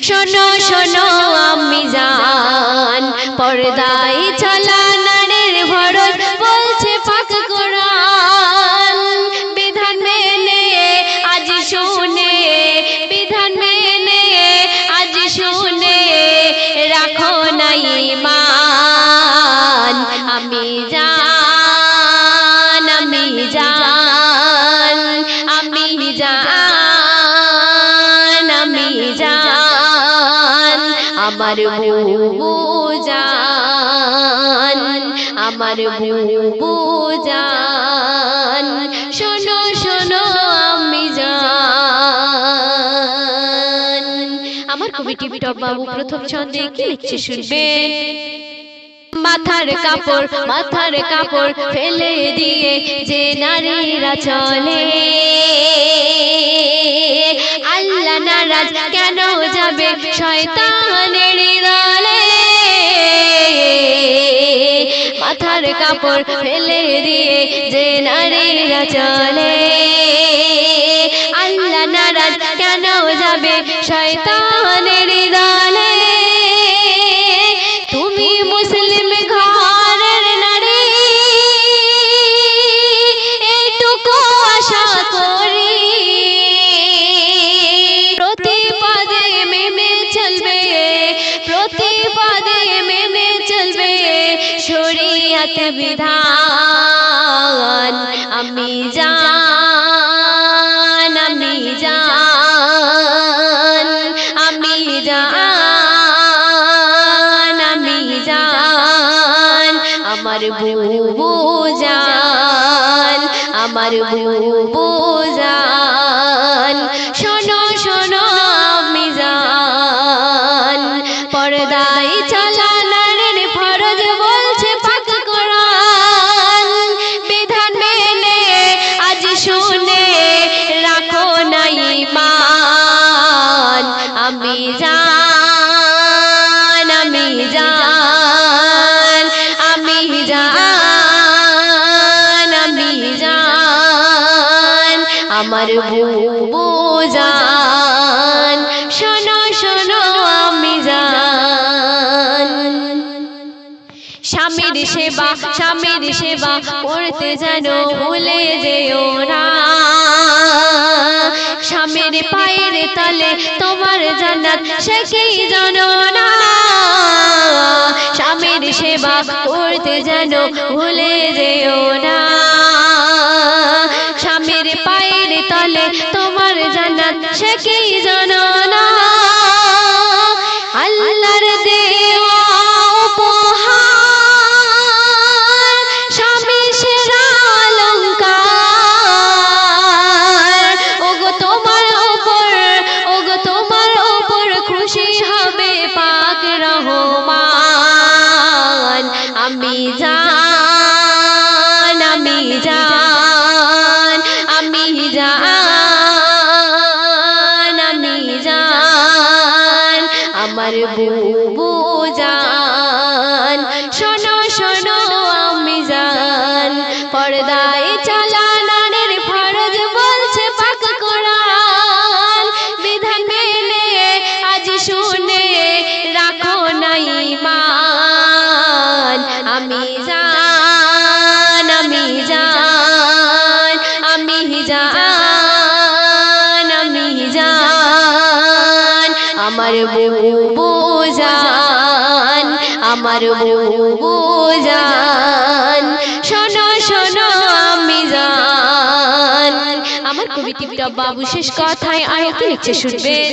শোনো শোনো আম্মি জান, পর্দায় চলা নারীর ভরত বলছে পাক কোরআন। বিধান মেনে আজ শুনে, বিধান মেনে আজ শুনে রাখো না ঈমান। আম্মি জান, আম্মি জান, আম্মি জান, আম্মি জান, আমার বুবু জান, আমার বুবু জান, শোনো শোনো আম্মি জান। আমার কবি টিপটপ বাবু প্রথম ছন্দে কি লিখছে শুনবেন। মাথার কাপড় ফেলে দিয়ে যে নারীরা চলে, আল্লাহ নারাজ কেন যাবে শয়তানের দলে। মাথার কাপড় ফেলে দিয়ে যে নারীরা চলে, আল্লাহ নারাজ কেন যাবে শয়তানের দলে। তুমি মুসলিম ঘরের নারী, এইটুকু আশা করি, প্রতিপদে মেনে চলবে, প্রতিপদে মেনে চলবে শরীয়ত বিধান। আম্মি জান, আম্মি জান, আম্মি জান, আম্মি জান, আমার বুবু জান, আমার বুবু জান, শোনো শোনো আম্মি জান। পর্দায় চলা নারীর ফরজ বলছে পাক কোরআন। বিধান মেনে আজ শুনে রাখো না ঈমান। আম্মি জান, আম্মি জান, আম্মি জান, আম্মি জান, আমার বুবু জান, শোনো শোনো আম্মি জান। স্বামীর সেবা করতে যেন ভুলে যেও না। স্বামীর পায়ের তলে তোমার জান্নাত সে কি জানো না। স্বামীর সেবা করতে যেন ভুলে যেও না। স্বামীর পায়ের তলে তোমার জান্নাত সে কি জানো না। আল্লাহর দেওয়া উপহার স্বামী সেরা অলংকার। ওগো তোমার উপর খুশি হবে পাক রহমান। আম্মি জান, আম্মি জান, আম্মি জান, আম্মি জান, আমার বুবু জান, শোনো শোনো আম্মি জান। পর্দায় চলা নারীর ফরজ বলছে পাক কোরআন। বিধান মেনে আজ শুনে রাখো না ঈমান। আম্মি জান, আম্মি জান, আম্মি জান, আম্মি জান, আমার বুবু জান, আমার বুবু জান, শোনো শোনো আম্মি জান। আমার কবি টিপটপ বাবু শেষ কথায় আয়াত লিখছে শুনবেন।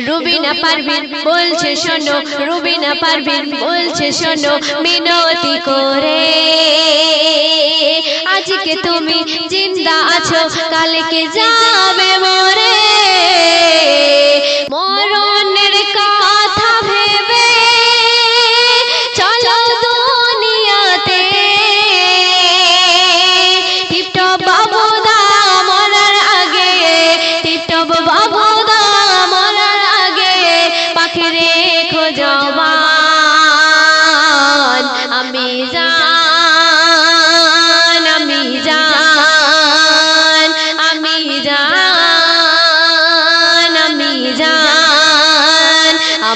রুবিনা পারভিন বলছে শোনো, রুবিনা পারভিন বলছে শোনো মিনতি করে। আজকে তুমি জিন্দা আছো, কালকে যাবে মরে। মরণের কথা ভেবে চলো দুনিয়াতে। টিপটপ বাবু দা মরার আগে, টিপটপ বাবু দা মরার আগে পাখি রেখো জবান। আম্মি জান, আম্মি জান, আম্মি জান, আম্মি জান,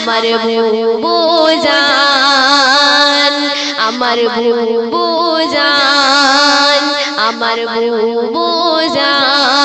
আমার বুবুজান, আমার বুবুজান, আমার বুবুজান।